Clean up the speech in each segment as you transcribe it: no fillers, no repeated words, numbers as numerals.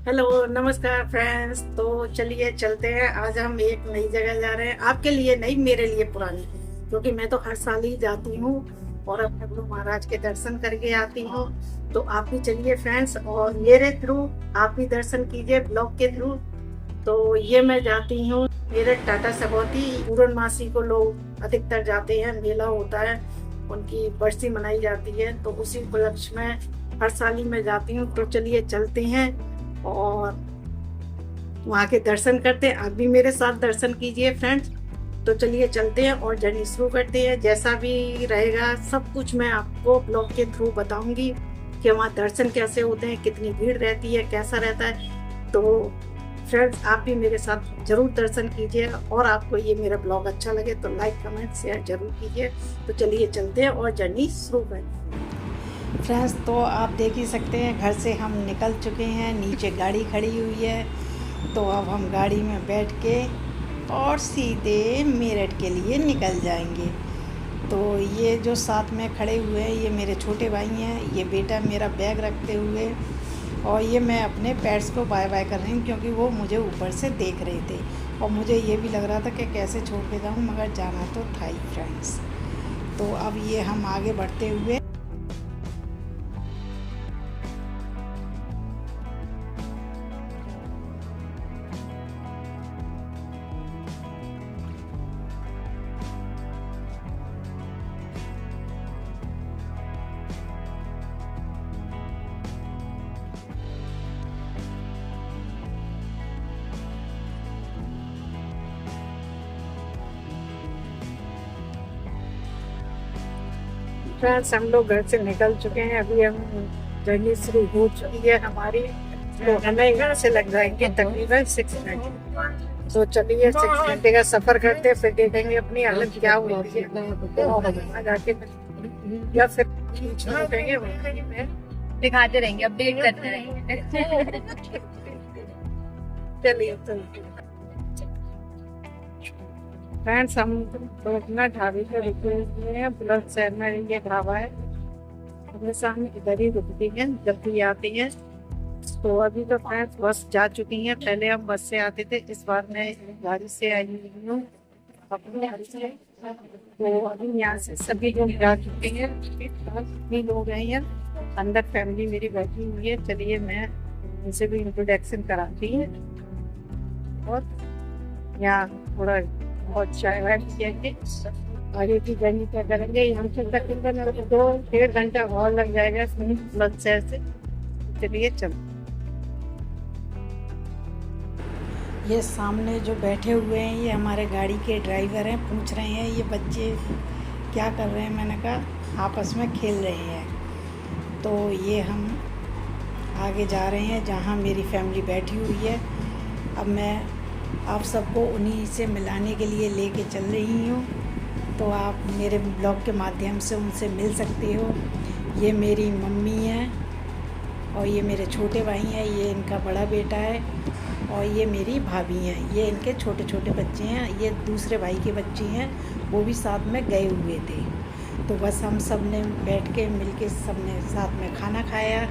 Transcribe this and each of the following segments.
Hello नमस्कार friends. तो चलिए चलते हैं। आज हम एक नई जगह जा रहे हैं, आपके लिए नई मेरे लिए पुरानी, क्योंकि मैं तो हर साल ही जाती हूँ और अपने गुरु महाराज के दर्शन करके आती हूँ। तो आप भी चलिए फ्रेंड्स, और मेरे थ्रू आप भी दर्शन कीजिए ब्लॉग के थ्रू। तो ये मैं जाती हूँ मेरे टाटा सगौती पूर्णमासी को लोग अधिकतर जाते हैं, मेला होता है, उनकी बरसी मनाई जाती है, तो उसी उपलक्ष्य में हर साल ही मैं जाती हूँ। तो चलिए चलते हैं और वहाँ के दर्शन करते हैं। आप भी मेरे साथ दर्शन कीजिए फ्रेंड्स। तो चलिए चलते हैं और जर्नी शुरू करते हैं। जैसा भी रहेगा सब कुछ मैं आपको ब्लॉग के थ्रू बताऊंगी कि वहाँ दर्शन कैसे होते हैं, कितनी भीड़ रहती है, कैसा रहता है। तो फ्रेंड्स आप भी मेरे साथ जरूर दर्शन कीजिए, और आपको ये मेरा ब्लॉग अच्छा लगे तो लाइक कमेंट शेयर जरूर कीजिए। तो चलिए चलते हैं और जर्नी शुरू करते हैं। फ्रेंड्स तो आप देख ही सकते हैं, घर से हम निकल चुके हैं, नीचे गाड़ी खड़ी हुई है। तो अब हम गाड़ी में बैठ के और सीधे मेरठ के लिए निकल जाएंगे। तो ये जो साथ में खड़े हुए हैं ये मेरे छोटे भाई हैं, ये बेटा मेरा बैग रखते हुए, और ये मैं अपने पेट्स को बाय बाय कर रही हूँ, क्योंकि वो मुझे ऊपर से देख रहे थे और मुझे ये भी लग रहा था कि कैसे छोड़ के जाऊँ, मगर जाना तो था ही फ्रेंड्स। तो अब ये हम आगे बढ़ते हुए फ्रेंड्स हम लोग घर से निकल चुके हैं, अभी हम जर्नी शुरू हो चुकी है हमारी। तो हमें यहाँ से लग जाएंगे तकरीबन 6 घंटे। तो चलिए 6 घंटे का सफर करते हैं, फिर देखेंगे अपनी हालत क्या होती है जाके, या फिर रुकेंगे दिखाते रहेंगे, अपडेट करते रहेंगे। चलिए फ्रेंड्स हम तो अपना ढाबे पे रुके हुए हैं, बुलंदशहर में ये ढाबा है। हमेशा हम इधर ही रुकती हैं जब भी आती हैं। तो अभी तो फ्रेंड्स बस जा चुकी हैं, पहले हम बस से आते थे, इस बार मैं गाड़ी से आई हुई हूँ अपनी गाड़ी से। तो अभी यहाँ से सभी लोग जा चुके हैं, भी लोग हैं अंदर, फैमिली मेरी बैठी हुई है। चलिए मैं उनसे भी इंट्रोडक्शन कराती हूँ, और यहाँ थोड़ा बहुत चाय वाय पिएंगे, आगे की जर्नी क्या करेंगे। यहाँ से तकरीबन 2-1.5 घंटा और लग जाएगा बुलंदशहर से। चलिए चल। ये सामने जो बैठे हुए हैं ये हमारे गाड़ी के ड्राइवर हैं। पूछ रहे हैं ये बच्चे क्या कर रहे हैं, मैंने कहा आपस में खेल रहे हैं। तो ये हम आगे जा रहे हैं जहाँ मेरी फैमिली बैठी हुई है। अब मैं आप सबको उन्हीं से मिलाने के लिए लेके चल रही हूँ, तो आप मेरे ब्लॉग के माध्यम से उनसे मिल सकते हो। ये मेरी मम्मी है, और ये मेरे छोटे भाई हैं, ये इनका बड़ा बेटा है, और ये मेरी भाभी हैं, ये इनके छोटे छोटे बच्चे हैं। ये दूसरे भाई के बच्चे हैं, वो भी साथ में गए हुए थे। तो बस हम सब ने बैठ के मिल के सब ने साथ में खाना खाया।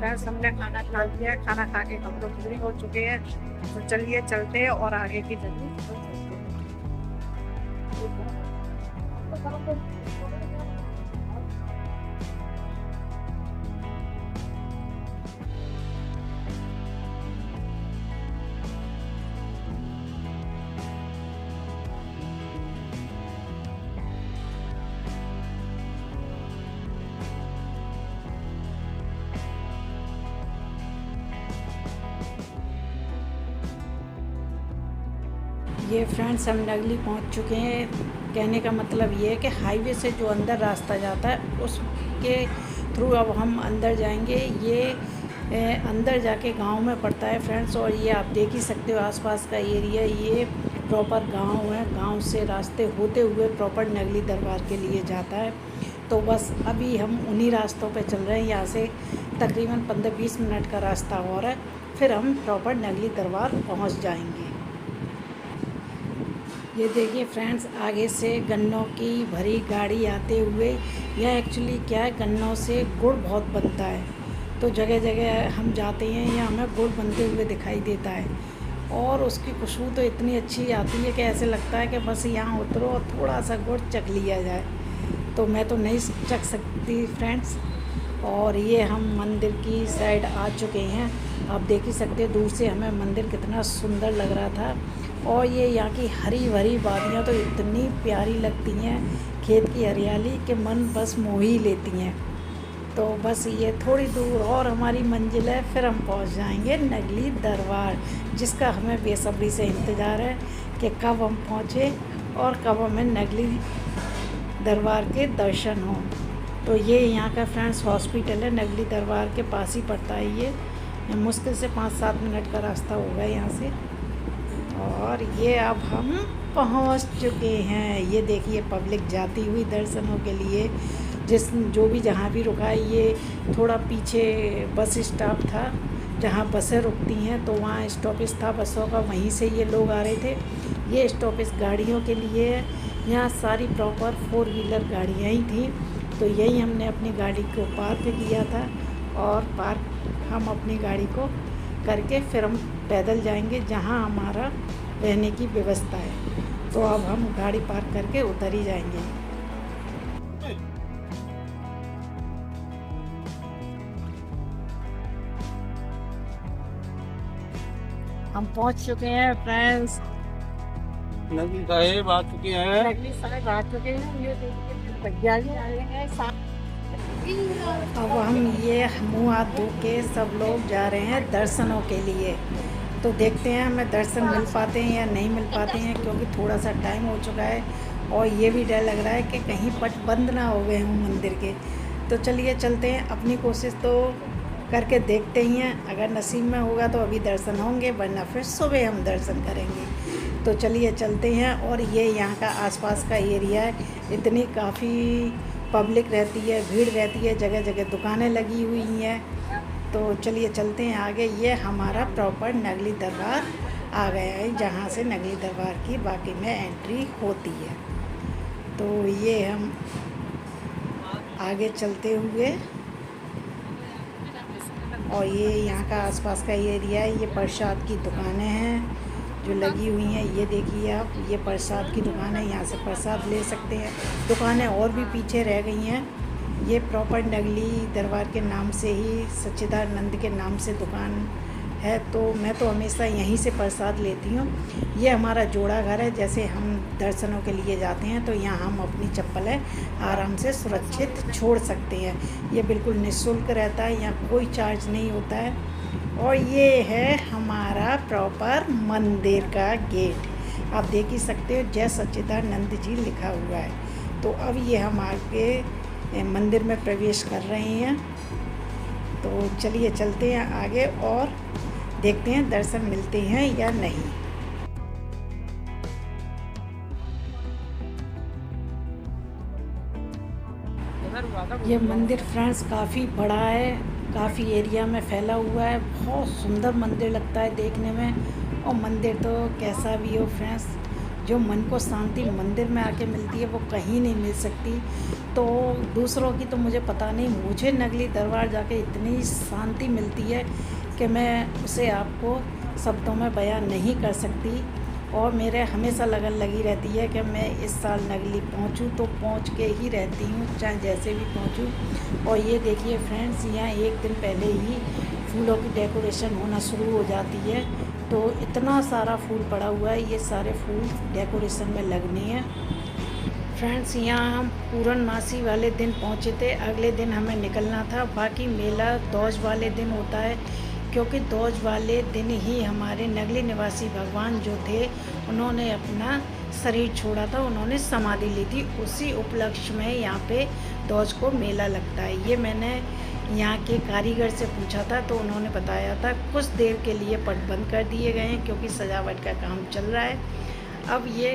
बस हमने खाना खा लिया, खाना खा के हम लोग फ्री हो चुके हैं। तो चलिए चलते हैं और आगे की जर्नी। ये फ्रेंड्स हम नगली पहुंच चुके हैं। कहने का मतलब ये है कि हाईवे से जो अंदर रास्ता जाता है उसके थ्रू अब हम अंदर जाएंगे। ये अंदर जाके गांव में पड़ता है फ्रेंड्स, और ये आप देख ही सकते हो आसपास का एरिया। ये प्रॉपर गांव है, गांव से रास्ते होते हुए प्रॉपर नगली दरबार के लिए जाता है। तो बस अभी हम उन्हीं रास्तों पे चल रहे हैं। यहाँ से तकरीबन 15-20 मिनट का रास्ता और है, फिर हम प्रॉपर नगली दरबार पहुँच जाएंगे। ये देखिए फ्रेंड्स, आगे से गन्नों की भरी गाड़ी आते हुए, यह एक्चुअली क्या है, गन्नों से गुड़ बहुत बनता है। तो जगह जगह हम जाते हैं या हमें गुड़ बनते हुए दिखाई देता है, और उसकी खुशबू तो इतनी अच्छी आती है कि ऐसे लगता है कि बस यहाँ उतरो और थोड़ा सा गुड़ चख लिया जाए। तो मैं तो नहीं चख सकती फ्रेंड्स। और ये हम मंदिर की साइड आ चुके हैं। आप देख ही सकते हैं दूर से हमें मंदिर कितना सुंदर लग रहा था। और ये यहाँ की हरी भरी वादियाँ तो इतनी प्यारी लगती हैं, खेत की हरियाली के मन बस मोह ही लेती हैं। तो बस ये थोड़ी दूर और हमारी मंजिल है, फिर हम पहुँच जाएंगे नगली दरबार, जिसका हमें बेसब्री से इंतज़ार है कि कब हम पहुँचे और कब हमें नगली दरबार के दर्शन हों। तो ये यहाँ का फ्रेंड्स हॉस्पिटल है, नगली दरबार के पास ही पड़ता है। ये मुश्किल से 5-7 मिनट का रास्ता होगा यहाँ से। और ये अब हम पहुँच चुके हैं। ये देखिए पब्लिक जाती हुई दर्शनों के लिए, जो भी जहाँ भी रुका है। ये थोड़ा पीछे बस स्टॉप था जहाँ बसें रुकती हैं, तो वहाँ स्टॉपेज था बसों का, वहीं से ये लोग आ रहे थे। ये स्टॉपेज गाड़ियों के लिए है, यहाँ सारी प्रॉपर 4 व्हीलर गाड़ियाँ ही थी। तो यही हमने अपनी गाड़ी को पार्क किया था, और पार्क हम अपनी गाड़ी को करके फिर हम पैदल जाएंगे जहाँ हमारा रहने की व्यवस्था है। तो अब हम गाड़ी पार्क करके उतर ही जाएंगे। हम पहुंच चुके हैं फ्रेंड्स, नगली साहिब आ चुके हैं। नगली साहिब आ चुके हैं। ये देखिए भैया जी आए हैं साथ। अब हम ये मुँह हाथ धो के सब लोग जा रहे हैं दर्शनों के लिए। तो देखते हैं हमें दर्शन मिल पाते हैं या नहीं मिल पाते हैं, क्योंकि थोड़ा सा टाइम हो चुका है और ये भी डर लग रहा है कि कहीं पट बंद ना हो गए हों मंदिर के। तो चलिए चलते हैं, अपनी कोशिश तो करके देखते ही हैं। अगर नसीब में होगा तो अभी दर्शन होंगे, वरना फिर सुबह हम दर्शन करेंगे। तो चलिए चलते हैं। और ये यहाँ का आसपास का एरिया है, इतनी काफ़ी पब्लिक रहती है, भीड़ रहती है, जगह जगह दुकानें लगी हुई हैं। तो चलिए चलते हैं आगे। ये हमारा प्रॉपर नगली दरबार आ गया है, जहाँ से नगली दरबार की बाकी में एंट्री होती है। तो ये हम आगे चलते हुए, और ये यहाँ का आसपास का एरिया है। ये प्रसाद की दुकानें हैं जो लगी हुई हैं। ये देखिए आप, ये प्रसाद की दुकान है, यहाँ से प्रसाद ले सकते हैं। दुकानें और भी पीछे रह गई हैं। ये प्रॉपर नगली दरबार के नाम से ही, सच्चिदानंद के नाम से दुकान है। तो मैं तो हमेशा यहीं से प्रसाद लेती हूँ। ये हमारा जोड़ा घर है, जैसे हम दर्शनों के लिए जाते हैं तो यहाँ हम अपनी चप्पल है आराम से सुरक्षित छोड़ सकते हैं। ये बिल्कुल निःशुल्क रहता है, यहाँ कोई चार्ज नहीं होता है। और ये है हमारा प्रॉपर मंदिर का गेट, आप देख ही सकते हो, जय सच्चिदानंद जी लिखा हुआ है। तो अब ये हम आगे मंदिर में प्रवेश कर रहे हैं। तो चलिए चलते हैं आगे और देखते हैं दर्शन मिलते हैं या नहीं। ये मंदिर फ्रेंड्स काफ़ी बड़ा है, काफ़ी एरिया में फैला हुआ है। बहुत सुंदर मंदिर लगता है देखने में। और मंदिर तो कैसा भी हो फ्रेंड्स, जो मन को शांति मंदिर में आके मिलती है वो कहीं नहीं मिल सकती। तो दूसरों की तो मुझे पता नहीं, मुझे नगली दरबार जाके इतनी शांति मिलती है कि मैं उसे आपको शब्दों में बयान नहीं कर सकती। और मेरे हमेशा लगन लगी रहती है कि मैं इस साल नगली पहुंचूं, तो पहुंच के ही रहती हूं, चाहे जैसे भी पहुंचूं। और ये देखिए फ्रेंड्स, यहाँ एक दिन पहले ही फूलों की डेकोरेशन होना शुरू हो जाती है। तो इतना सारा फूल पड़ा हुआ है, ये सारे फूल डेकोरेशन में लगने हैं। फ्रेंड्स, यहाँ हम पूर्णमासी वाले दिन पहुँचे थे, अगले दिन हमें निकलना था। बाकी मेला दौज वाले दिन होता है, क्योंकि दौज वाले दिन ही हमारे नगली निवासी भगवान जो थे उन्होंने अपना शरीर छोड़ा था, उन्होंने समाधि ली थी। उसी उपलक्ष्य में यहाँ पे दौज को मेला लगता है। ये मैंने यहाँ के कारीगर से पूछा था, तो उन्होंने बताया था कुछ देर के लिए पट बंद कर दिए गए हैं, क्योंकि सजावट का काम चल रहा है। अब ये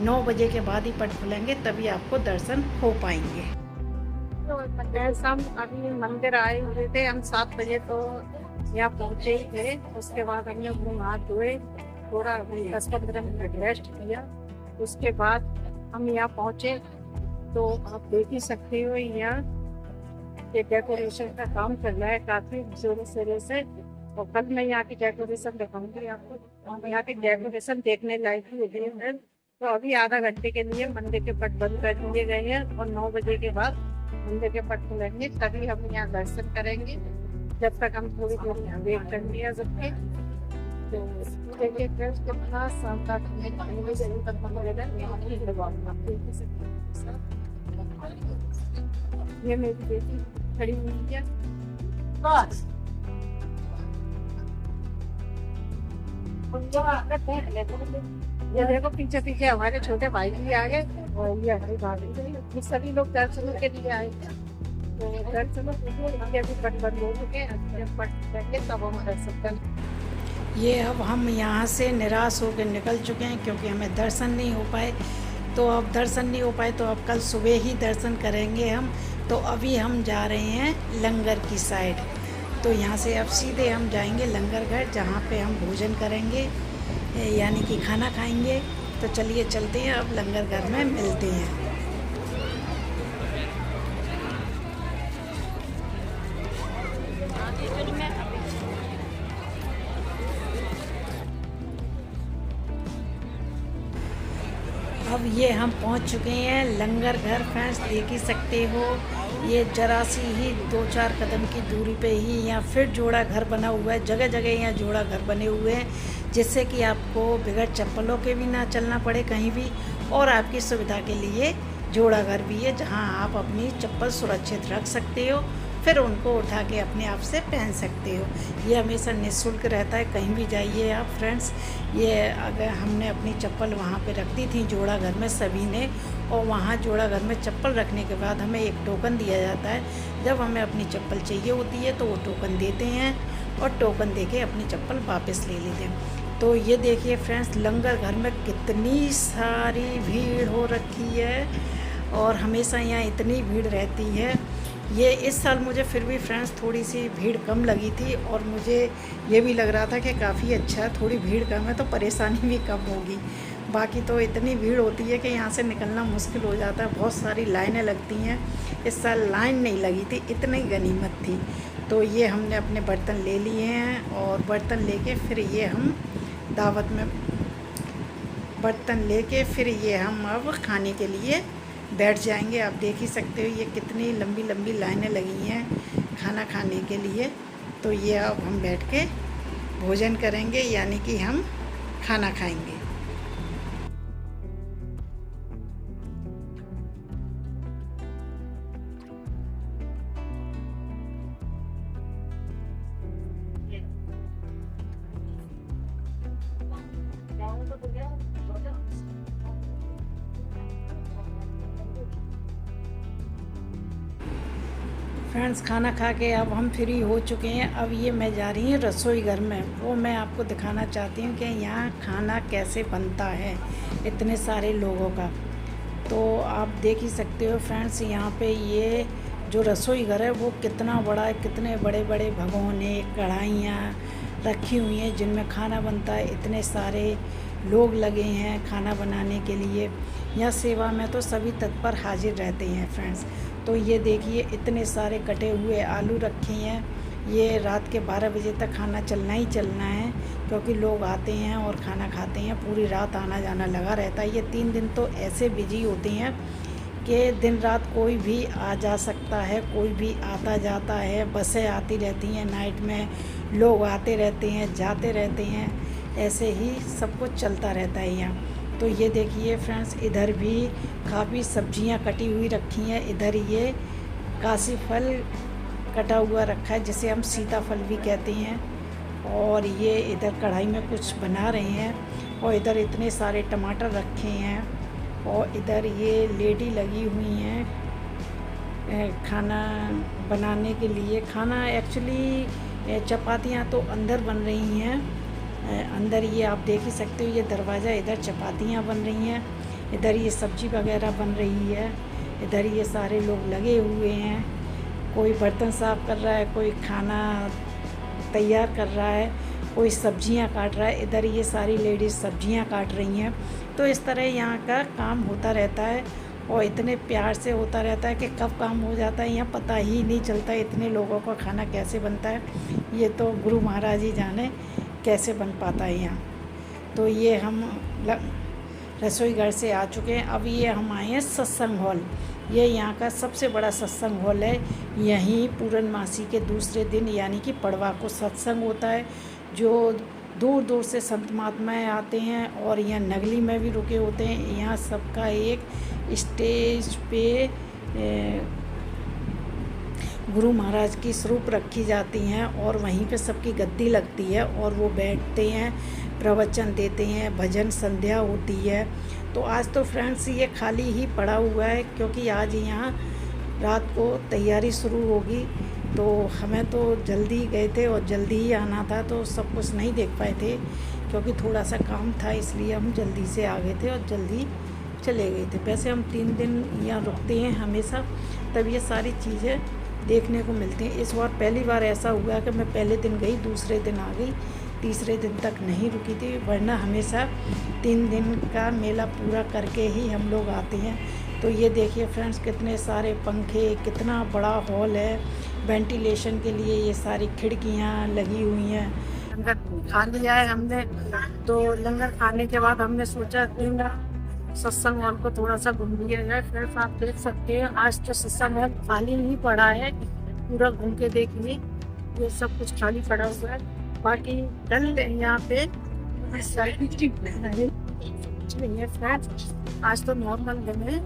9 बजे के बाद ही पट खुलेंगे, तभी आपको दर्शन हो पाएंगे। तो हम अभी मंदिर आए हुए थे, हम 7 बजे तो यहाँ पहुँचे ही थे। उसके बाद हमने मुँह हाथ धोए, थोड़ा 10-15 मिनट रेस्ट किया। उसके बाद हम यहाँ पहुँचे तो आप देख ही सकते हो यहाँ ये डेकोरेशन का काम चल रहा है काफी जोरों शोरों से। और कल मैं यहाँ की डेकोरेशन दिखाऊंगी आपको, और यहाँ की डेकोरेशन देखने लायक ही होती है। तो अभी आधा घंटे के लिए मंदिर के पट बंद कर दिए गए हैं और 9 बजे के बाद मंदिर के पट खुलेंगे, तभी हम यहाँ दर्शन करेंगे। जब तक हम थोड़ी देर यहाँ वेट कर लिया सबके। तो देखिए फ्रेंड्स कितना शानदार ये मेरी बेटी खड़ी हुई है। बस ये देखो पीछे पीछे हमारे छोटे भाई भी आ गए और ये हमारी भाभी, ये सभी लोग दर्शनों के लिए आए थे। तो दर्शनों के अभी पट बंद हो चुके हैं, जब पट जाएंगे तब हम दर्शन करेंगे। ये अब हम यहाँ से निराश होकर निकल चुके हैं क्योंकि हमें दर्शन नहीं हो पाए। तो अब दर्शन नहीं हो पाए तो अब कल सुबह ही दर्शन करेंगे हम। तो अभी हम जा रहे हैं लंगर की साइड। तो यहाँ से अब सीधे हम जाएंगे लंगर घर, जहाँ पे हम भोजन करेंगे यानी कि खाना खाएंगे। तो चलिए चलते हैं, अब लंगर घर में मिलते हैं। अब ये हम पहुंच चुके हैं लंगर घर। फ्रेंड्स देख ही सकते हो, ये जरा सी ही 2-4 कदम की दूरी पे ही यहाँ फिर जोड़ा घर बना हुआ है। जगह जगह यहाँ जोड़ा घर बने हुए हैं, जिससे कि आपको बगैर चप्पलों के भी ना चलना पड़े कहीं भी। और आपकी सुविधा के लिए जोड़ा घर भी है, जहाँ आप अपनी चप्पल सुरक्षित रख सकते हो, फिर उनको उठा के अपने आप से पहन सकते हो। ये हमेशा निःशुल्क रहता है, कहीं भी जाइए आप फ्रेंड्स। ये अगर हमने अपनी चप्पल वहाँ पे रख दी थी जोड़ा घर में सभी ने, और वहाँ जोड़ा घर में चप्पल रखने के बाद हमें एक टोकन दिया जाता है। जब हमें अपनी चप्पल चाहिए होती है तो वो टोकन देते हैं और टोकन देके अपनी चप्पल वापस ले लेते हैं। तो ये देखिए फ्रेंड्स, लंगर घर में कितनी सारी भीड़ हो रखी है और हमेशा यहाँ इतनी भीड़ रहती है। ये इस साल मुझे फिर भी फ्रेंड्स थोड़ी सी भीड़ कम लगी थी, और मुझे ये भी लग रहा था कि काफ़ी अच्छा, थोड़ी भीड़ कम है तो परेशानी भी कम होगी। बाकी तो इतनी भीड़ होती है कि यहाँ से निकलना मुश्किल हो जाता है, बहुत सारी लाइनें लगती हैं। इस साल लाइन नहीं लगी थी, इतनी गनीमत थी। तो ये हमने अपने बर्तन ले लिए हैं, और बर्तन लेके फिर ये हम दावत में बर्तन लेके फिर ये हम अब खाने के लिए बैठ जाएंगे। आप देख ही सकते हो ये कितनी लंबी लंबी लाइनें लगी हैं खाना खाने के लिए। तो ये अब हम बैठ के भोजन करेंगे, यानी कि हम खाना खाएंगे। फ्रेंड्स खाना खा के अब हम फ्री हो चुके हैं। अब ये मैं जा रही हूँ रसोई घर में, वो मैं आपको दिखाना चाहती हूँ कि यहाँ खाना कैसे बनता है इतने सारे लोगों का। तो आप देख ही सकते हो फ्रेंड्स, यहाँ पे ये जो रसोई घर है वो कितना बड़ा है, कितने बड़े बड़े भगोने कढ़ाइयाँ रखी हुई हैं जिनमें खाना बनता है। इतने सारे लोग लगे हैं खाना बनाने के लिए। यहाँ सेवा में तो सभी तत्पर हाजिर रहते हैं फ्रेंड्स। तो ये देखिए इतने सारे कटे हुए आलू रखे हैं। ये रात के 12 बजे तक खाना चलना ही चलना है, क्योंकि लोग आते हैं और खाना खाते हैं। पूरी रात आना जाना लगा रहता है। ये 3 दिन तो ऐसे बिजी होते हैं कि दिन रात कोई भी आ जा सकता है, कोई भी आता जाता है। बसें आती रहती हैं, नाइट में लोग आते रहते हैं जाते रहते हैं, ऐसे ही सब कुछ चलता रहता है यहाँ। तो ये देखिए फ्रेंड्स, इधर भी काफ़ी सब्जियां कटी हुई रखी हैं। इधर ये काशी फल कटा हुआ रखा है, जिसे हम सीताफल भी कहते हैं। और ये इधर कढ़ाई में कुछ बना रहे हैं, और इधर इतने सारे टमाटर रखे हैं, और इधर ये लेडी लगी हुई हैं खाना बनाने के लिए। खाना एक्चुअली चपातियाँ तो अंदर बन रही हैं अंदर ये आप देख ही सकते हो, ये दरवाज़ा, इधर चपातियाँ बन रही हैं, इधर ये सब्जी वगैरह बन रही है, इधर ये सारे लोग लगे हुए हैं, कोई बर्तन साफ़ कर रहा है, कोई खाना तैयार कर रहा है, कोई सब्जियां काट रहा है, इधर ये सारी लेडीज़ सब्जियां काट रही हैं। तो इस तरह यहाँ का काम होता रहता है और इतने प्यार से होता रहता है कि कब काम हो जाता है यहाँ पता ही नहीं चलता। इतने लोगों का खाना कैसे बनता है ये तो गुरु महाराज ही जाने कैसे बन पाता है यहाँ। तो ये हम रसोई घर से आ चुके हैं। अब ये हम आए हैं सत्संग हॉल। ये यहाँ का सबसे बड़ा सत्संग हॉल है। यहीं पूर्णमासी के दूसरे दिन यानी कि पड़वा को सत्संग होता है, जो दूर दूर से संत महात्माएँ आते हैं और यहाँ नगली में भी रुके होते हैं। यहाँ सबका एक स्टेज पे गुरु महाराज की स्वरूप रखी जाती हैं और वहीं पे सबकी गद्दी लगती है और वो बैठते हैं, प्रवचन देते हैं, भजन संध्या होती है। तो आज तो फ्रेंड्स ये खाली ही पड़ा हुआ है क्योंकि आज यहाँ रात को तैयारी शुरू होगी। तो हमें तो जल्दी गए थे और जल्दी ही आना था, तो सब कुछ नहीं देख पाए थे क्योंकि थोड़ा सा काम था, इसलिए हम जल्दी से आ गए थे और जल्दी चले गए थे। वैसे हम 3 दिन यहाँ रुकते हैं हमेशा, तब ये सारी चीज़ें देखने को मिलती हैं। इस बार पहली बार ऐसा हुआ कि मैं पहले दिन गई, दूसरे दिन आ गई, तीसरे दिन तक नहीं रुकी थी, वरना हमेशा 3 दिन का मेला पूरा करके ही हम लोग आते हैं। तो ये देखिए फ्रेंड्स, कितने सारे पंखे, कितना बड़ा हॉल है, वेंटिलेशन के लिए ये सारी खिड़कियाँ लगी हुई हैं। लंगर खा लिया है हमने, तो लंगर खाने के बाद हमने सोचा सत्संग हॉल को थोड़ा सा घूम लिया जाए। फ्रेंड्स आप देख सकते हैं आज तो सत्संग हॉल खाली ही पड़ा है, पूरा घूम के देखिए ये सब कुछ खाली पड़ा हुआ है। बाकी कल यहाँ पे फ्रेंड्स आज तो नॉर्मल दिन है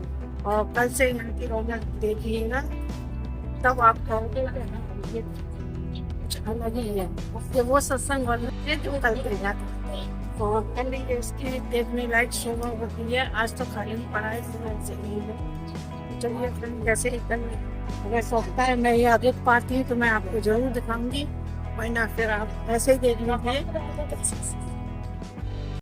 और कल से यहाँ की रौनक देखिएगा, तब आप कहोगे ये कुछ अलग ही है। ये वो सत्संग हॉल है जो कल पे जाता और कल ये उसकी देखने लायक शोभा होती है। आज तो खाली ही पड़ा है, से नहीं है। चलिए फिर जैसे ही कल अगर सोचता है मैं यहाँ देख पाती हूँ तो मैं आपको जरूर दिखाऊंगी, वरना फिर आप ऐसे ही देख लीजिए।